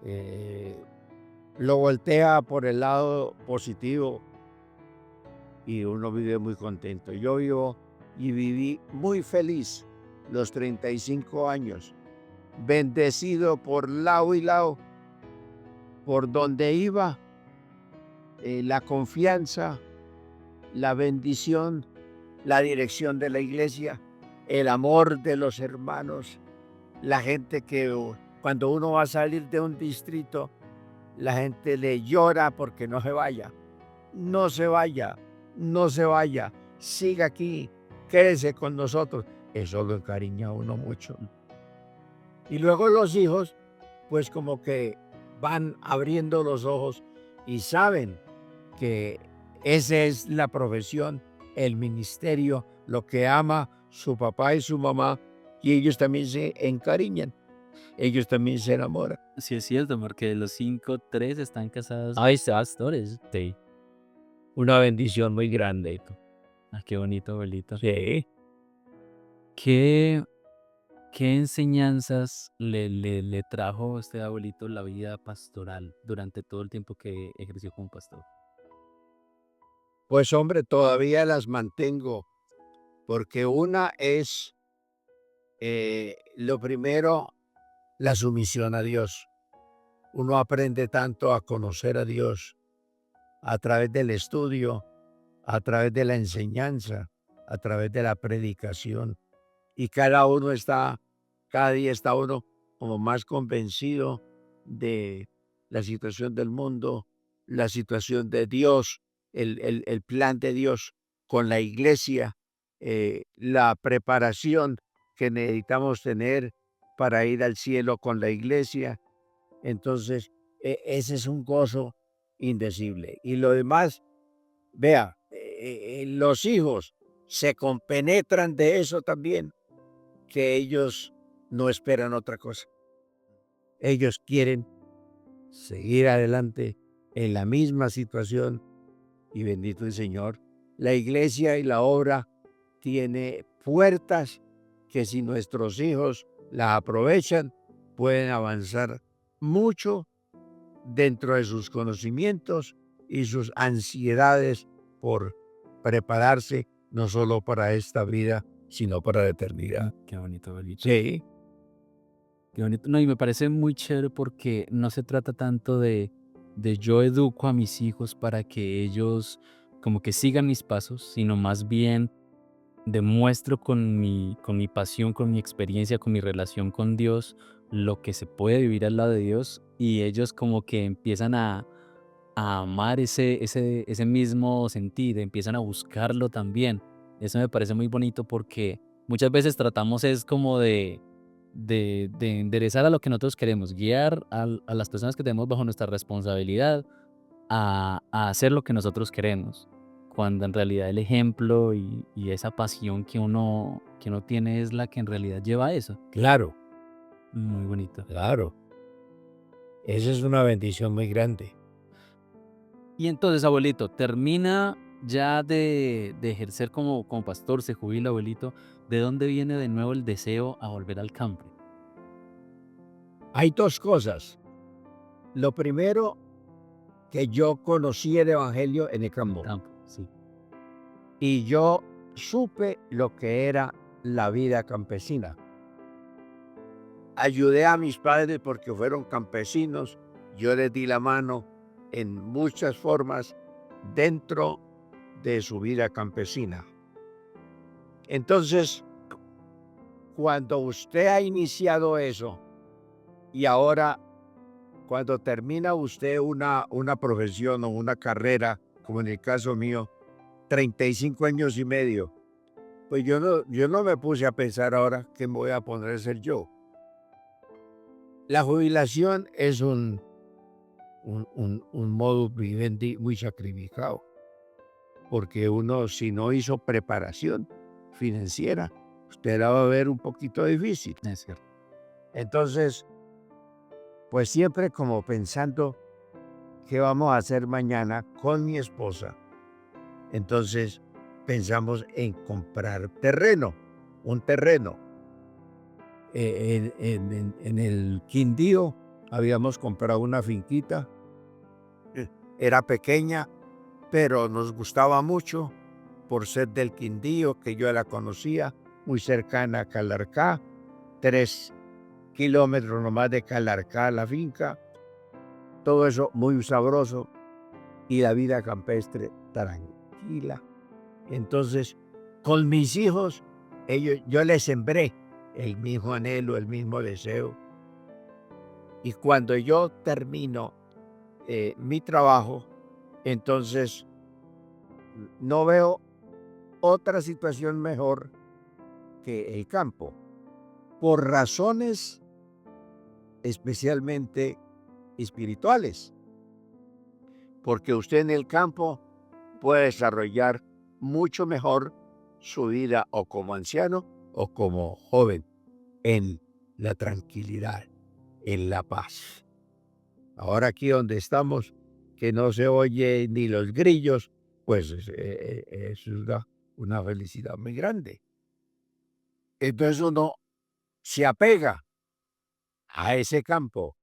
Eh, lo voltea por el lado positivo y uno vive muy contento. Yo vivo y viví muy feliz los 35 años, bendecido por lado y lado, por donde iba, la confianza, la bendición, la dirección de la iglesia, el amor de los hermanos, la gente que cuando uno va a salir de un distrito, la gente le llora porque no se vaya. No se vaya, no se vaya, siga aquí, quédese con nosotros. Eso lo encariña a uno mucho. Y luego los hijos, pues como que van abriendo los ojos y saben que esa es la profesión, el ministerio, lo que ama su papá y su mamá, y ellos también se encariñan, ellos también se enamoran. Sí, es cierto, porque de los 5, 3 están casados. Ay, pastores. Sí, una bendición muy grande. Qué bonito, abuelito. Sí. ¿Qué, ¿Qué enseñanzas le trajo a usted, abuelito, la vida pastoral durante todo el tiempo que ejerció como pastor? Pues hombre, todavía las mantengo, porque una es, lo primero, la sumisión a Dios. Uno aprende tanto a conocer a Dios a través del estudio, a través de la enseñanza, a través de la predicación. Y cada día está uno como más convencido de la situación del mundo, la situación de Dios, el plan de Dios con la iglesia, la preparación que necesitamos tener para ir al cielo con la iglesia. Entonces, ese es un gozo indecible. Y lo demás, vea, los hijos se compenetran de eso también, que ellos no esperan otra cosa. Ellos quieren seguir adelante en la misma situación y bendito el Señor. La iglesia y la obra tiene puertas que si nuestros hijos las aprovechan, pueden avanzar mucho dentro de sus conocimientos y sus ansiedades por prepararse no solo para esta vida, sino para la eternidad. Qué bonito, abuelito. Sí, Qué bonito. No, y me parece muy chévere porque no se trata tanto de yo educo a mis hijos para que ellos como que sigan mis pasos, sino más bien demuestro con mi pasión, con mi experiencia, con mi relación con Dios, lo que se puede vivir al lado de Dios y ellos como que empiezan a amar ese mismo sentir, empiezan a buscarlo también. Eso me parece muy bonito porque muchas veces tratamos es como de enderezar a lo que nosotros queremos, guiar a las personas que tenemos bajo nuestra responsabilidad a hacer lo que nosotros queremos, cuando en realidad el ejemplo y esa pasión que uno tiene es la que en realidad lleva a eso. claro, Muy bonito. claro. Esa es una bendición muy grande. Y entonces, abuelito, termina ya de ejercer como pastor, se jubila, abuelito. ¿De dónde viene de nuevo el deseo a volver al campo? Hay dos cosas. Lo primero, que yo conocí el Evangelio en el En el campo campo, sí. y yo supe lo que era la vida campesina. Ayudé a mis padres porque fueron campesinos. Yo les di la mano en muchas formas dentro de su vida campesina. Entonces, cuando usted ha iniciado eso y ahora cuando termina usted una profesión o una carrera, como en el caso mío, 35 años y medio, pues yo no me puse a pensar ahora qué me voy a poner a ser yo. La jubilación es un modus vivendi muy sacrificado, porque uno si no hizo preparación financiera, usted la va a ver un poquito difícil. Es cierto. Entonces, pues siempre como pensando qué vamos a hacer mañana con mi esposa. Entonces pensamos en comprar terreno, un terreno. En el Quindío habíamos comprado una finquita, era pequeña, pero nos gustaba mucho por ser del Quindío, que yo la conocía, muy cercana a Calarcá, 3 kilómetros nomás de Calarcá, la finca, todo eso muy sabroso y la vida campestre tranquila. Entonces, con mis hijos, yo les sembré el mismo anhelo, el mismo deseo. Y cuando yo termino mi trabajo, entonces no veo otra situación mejor que el campo, por razones especialmente espirituales, porque usted en el campo puede desarrollar mucho mejor su vida o como anciano o como joven en la tranquilidad, en la paz. Ahora aquí donde estamos, que no se oye ni los grillos, pues es una felicidad muy grande. Entonces uno se apega a ese campo.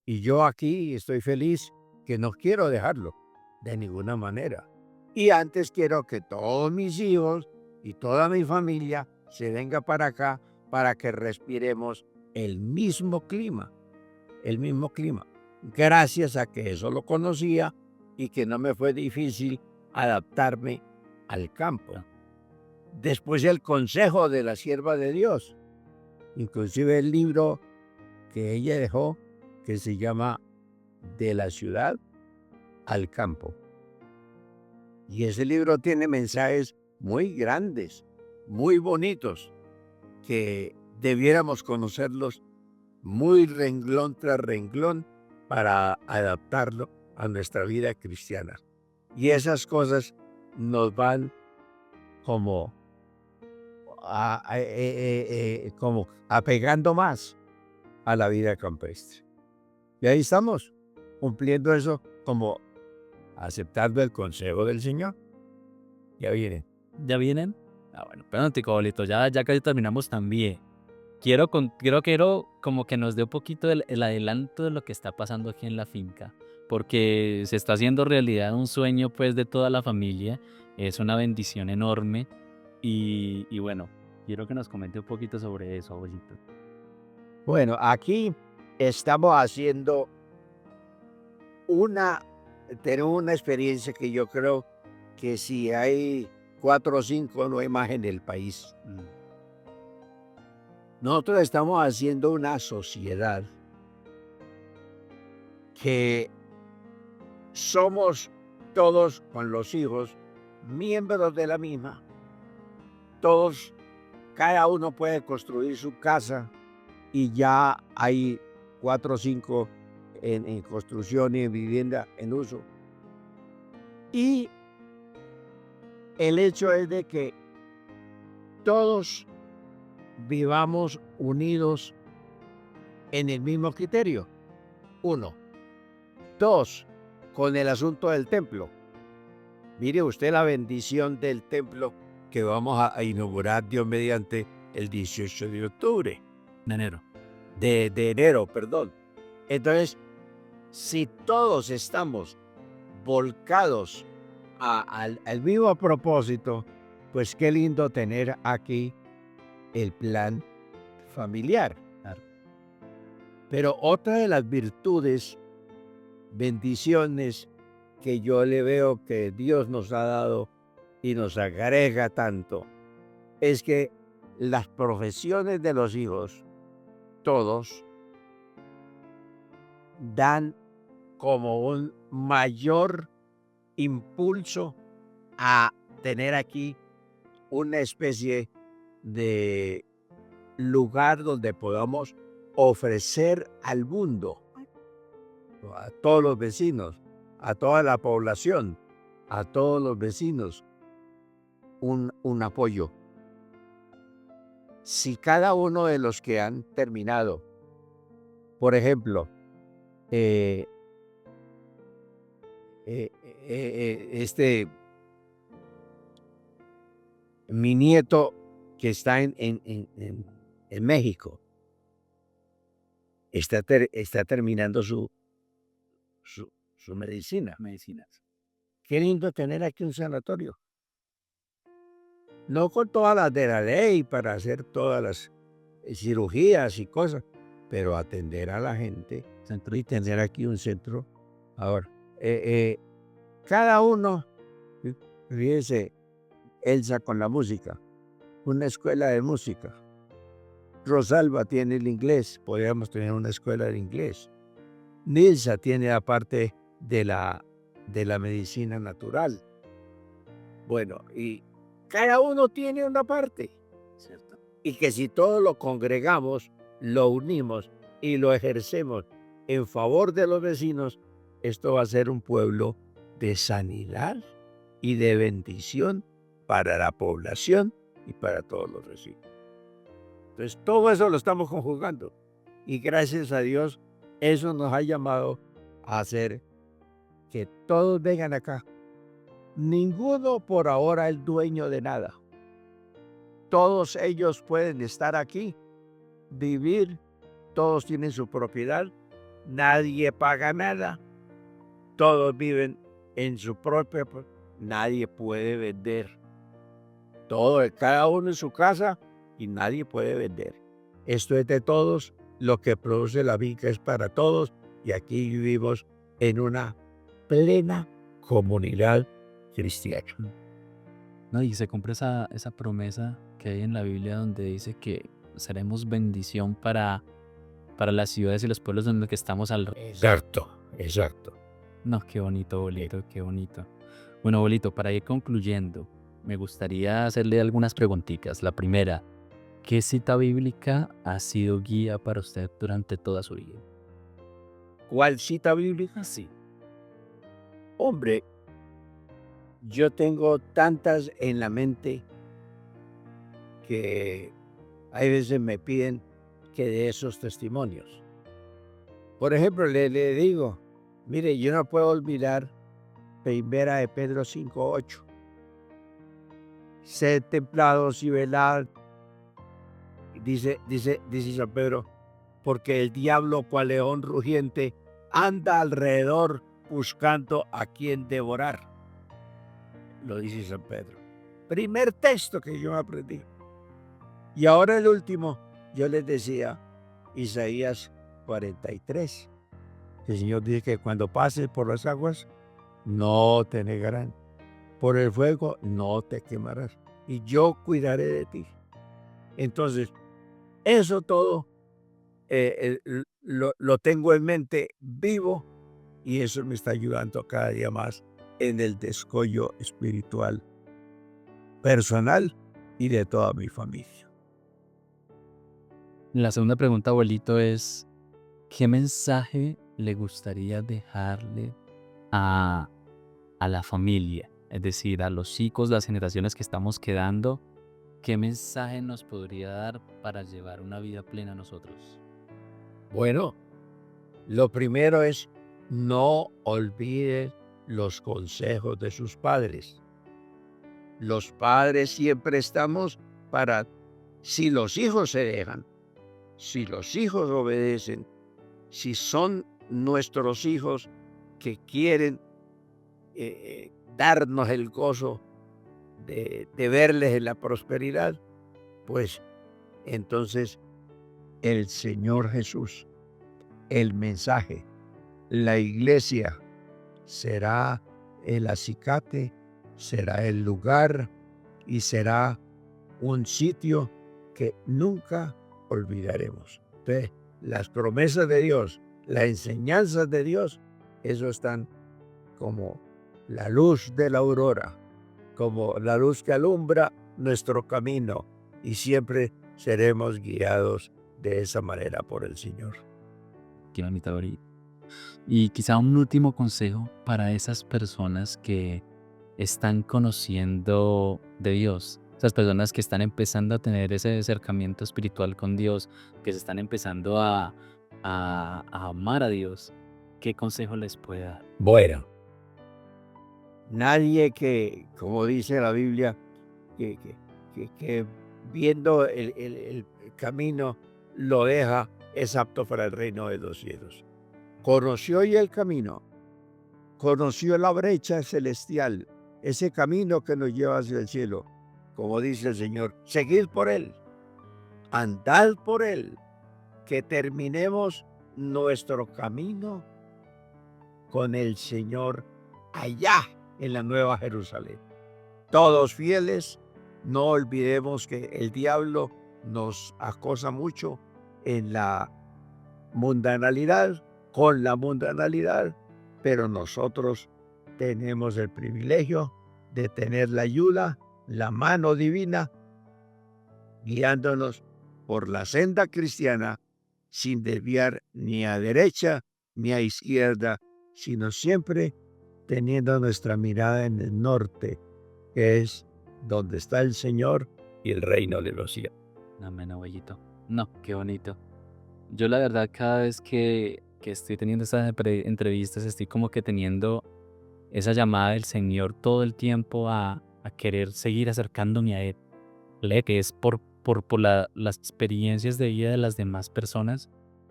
Y yo aquí estoy feliz, que no quiero dejarlo de ninguna manera. Y antes quiero que todos mis hijos y toda mi familia se venga para acá para que respiremos el mismo clima, el mismo clima. Gracias a que eso lo conocía y que no me fue difícil adaptarme al campo. Después el consejo de la sierva de Dios, inclusive el libro que ella dejó, que se llama De la ciudad al campo. Y ese libro tiene mensajes muy grandes, muy bonitos, que debiéramos conocerlos muy renglón tras renglón para adaptarlo a nuestra vida cristiana. Y esas cosas nos van como, como apegando más a la vida campestre. Y ahí estamos, cumpliendo eso, como aceptando el consejo del Señor. Ya viene. ¿Ya vienen? Ah, bueno, pronto, abuelito, ya casi terminamos también. Quiero como que nos dé un poquito el adelanto de lo que está pasando aquí en la finca, porque se está haciendo realidad un sueño pues de toda la familia, es una bendición enorme y bueno, quiero que nos comente un poquito sobre eso, abuelito. Bueno, aquí estamos haciendo tenemos una experiencia que yo creo que si hay 4 o 5 no hay más en el país. Nosotros estamos haciendo una sociedad que somos todos con los hijos miembros de la misma. Todos, cada uno puede construir su casa y ya hay 4 o 5 en construcción y en vivienda en uso. Y el hecho es de que todos vivamos unidos en el mismo criterio. 1. 2. Con el asunto del templo. Mire usted la bendición del templo que vamos a inaugurar, Dios mediante, el 18 de octubre. De enero. De enero, perdón. Entonces, si todos estamos volcados al mismo propósito, pues qué lindo tener aquí el plan familiar. Claro. Pero otra de las virtudes, bendiciones que yo le veo que Dios nos ha dado y nos agrega tanto, es que las profesiones de los hijos, todos, dan como un mayor impulso a tener aquí una especie de lugar donde podamos ofrecer al mundo, a todos los vecinos, a toda la población, a todos los vecinos, un apoyo. Si cada uno de los que han terminado, por ejemplo, mi nieto que está en México, está terminando su medicina. Medicinas. Qué lindo tener aquí un sanatorio. No con todas las de la ley para hacer todas las cirugías y cosas, pero atender a la gente Centro. y tener aquí un centro. Ahora, cada uno, fíjese, Elsa con la música, una escuela de música. Rosalba tiene el inglés, podríamos tener una escuela de inglés. Nilsa tiene la parte de la medicina natural. Bueno, y cada uno tiene una parte. ¿Cierto? Y que si todos lo congregamos, lo unimos y lo ejercemos en favor de los vecinos, esto va a ser un pueblo de sanidad y de bendición para la población y para todos los vecinos. Entonces, todo eso lo estamos conjugando. Y gracias a Dios, eso nos ha llamado a hacer que todos vengan acá. Ninguno por ahora es dueño de nada. Todos ellos pueden estar aquí vivir, todos tienen su propiedad, nadie paga nada, todos viven en su propia, nadie puede vender. Cada uno en su casa y nadie puede vender. Esto es de todos, lo que produce la finca es para todos y aquí vivimos en una plena comunidad cristiana. No, y se cumple esa promesa que hay en la Biblia donde dice que seremos bendición para las ciudades y los pueblos donde que estamos alrededor. Exacto. No, qué bonito, abuelito, qué bonito. Bueno, abuelito, para ir concluyendo, me gustaría hacerle algunas preguntitas. La primera, ¿qué cita bíblica ha sido guía para usted durante toda su vida? ¿Cuál cita bíblica? Sí. Hombre, yo tengo tantas en la mente que hay veces me piden que dé esos testimonios. Por ejemplo, le digo, mire, yo no puedo olvidar Primera de Pedro 5:8. Sed templados y velad, dice San Pedro, porque el diablo, cual león rugiente, anda alrededor buscando a quien devorar. Lo dice San Pedro. Primer texto que yo aprendí. Y ahora el último, yo les decía, Isaías 43. El Señor dice que cuando pases por las aguas, no te negarán. Por el fuego, no te quemarás. Y yo cuidaré de ti. Entonces, eso todo lo tengo en mente vivo y eso me está ayudando cada día más en el descollo espiritual personal y de toda mi familia. La segunda pregunta, abuelito, es, ¿qué mensaje le gustaría dejarle a la familia? Es decir, a los hijos, las generaciones que estamos quedando, ¿qué mensaje nos podría dar para llevar una vida plena nosotros? Bueno, lo primero es no olviden los consejos de sus padres. Los padres siempre estamos para, si los hijos se dejan, si los hijos obedecen, si son nuestros hijos que quieren darnos el gozo de verles en la prosperidad, pues entonces el Señor Jesús, el mensaje, la iglesia será el acicate, será el lugar y será un sitio que nunca olvidaremos. Entonces, las promesas de Dios, las enseñanzas de Dios, eso están como la luz de la aurora, como la luz que alumbra nuestro camino y siempre seremos guiados de esa manera por el Señor. Qué bonito, abuelito. Y quizá un último consejo para esas personas que están conociendo de Dios, esas personas que están empezando a tener ese acercamiento espiritual con Dios, que se están empezando a amar a Dios, ¿qué consejo les puede dar? Bueno, nadie que, como dice la Biblia, que viendo el camino lo deja, es apto para el reino de los cielos. Conoció ya el camino, conoció la brecha celestial, ese camino que nos lleva hacia el cielo. Como dice el Señor, seguid por él, andad por él, que terminemos nuestro camino con el Señor allá en la Nueva Jerusalén. Todos fieles, no olvidemos que el diablo nos acosa mucho en la mundanalidad, con la mundanalidad, pero nosotros tenemos el privilegio de tener la ayuda, la mano divina, guiándonos por la senda cristiana sin desviar ni a derecha ni a izquierda, sino siempre teniendo nuestra mirada en el norte, que es donde está el Señor y el reino de los cielos. Amén, abuelito. No, qué bonito. Yo la verdad cada vez que estoy teniendo estas entrevistas estoy como que teniendo esa llamada del Señor todo el tiempo a querer seguir acercándome a Él. Que es por las experiencias de vida de las demás personas,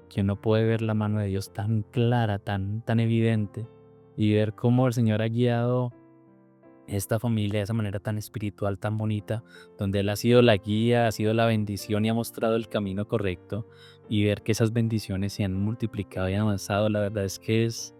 que uno puede ver la mano de Dios tan clara, tan evidente, y ver cómo el Señor ha guiado esta familia de esa manera tan espiritual, tan bonita, donde Él ha sido la guía, ha sido la bendición y ha mostrado el camino correcto, y ver que esas bendiciones se han multiplicado y han avanzado, la verdad es que es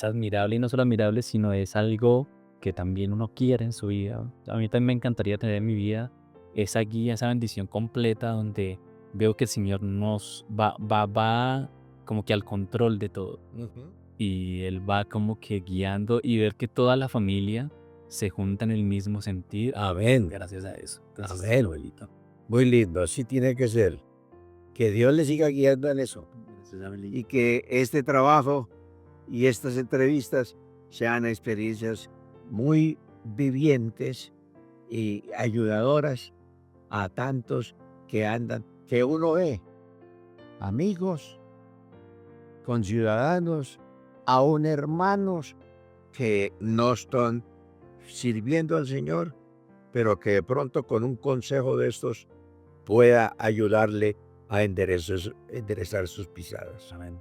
admirable, y no solo admirable, sino es algo que también uno quiere en su vida. A mí también me encantaría tener en mi vida esa guía, esa bendición completa, donde veo que el Señor nos va como que al control de todo, Ujú. y Él va como que guiando, y ver que toda la familia se junta en el mismo sentir, Amén. gracias a eso. Entonces, Amén. abuelito. Muy lindo, así tiene que ser. Que Dios le siga guiando en eso Gracias, abuelito. y que este trabajo y estas entrevistas sean experiencias muy vivientes y ayudadoras a tantos que andan, que uno ve, amigos, conciudadanos, aún hermanos que no están sirviendo al Señor, pero que de pronto con un consejo de estos pueda ayudarle a enderezar sus pisadas. Amén.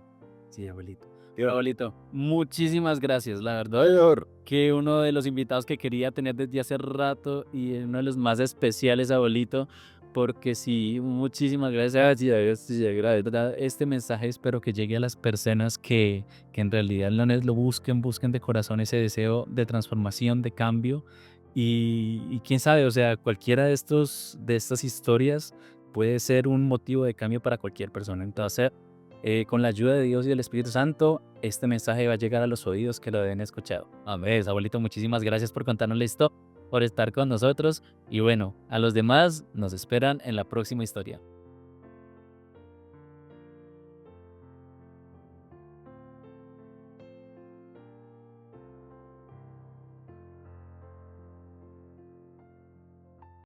Sí, abuelito. Abuelito, muchísimas gracias. La verdad Señor, que uno de los invitados que quería tener desde hace rato, y uno de los más especiales, abuelito, porque sí, muchísimas gracias. Y de verdad, este mensaje espero que llegue a las personas que en realidad lo busquen de corazón ese deseo de transformación, de cambio. Y quién sabe, o sea, cualquiera de estas historias puede ser un motivo de cambio para cualquier persona. Entonces, con la ayuda de Dios y del Espíritu Santo, este mensaje va a llegar a los oídos que lo deben escuchado. Amén, abuelito, muchísimas gracias por contarnos esto, por estar con nosotros. Y bueno, a los demás nos esperan en la próxima historia.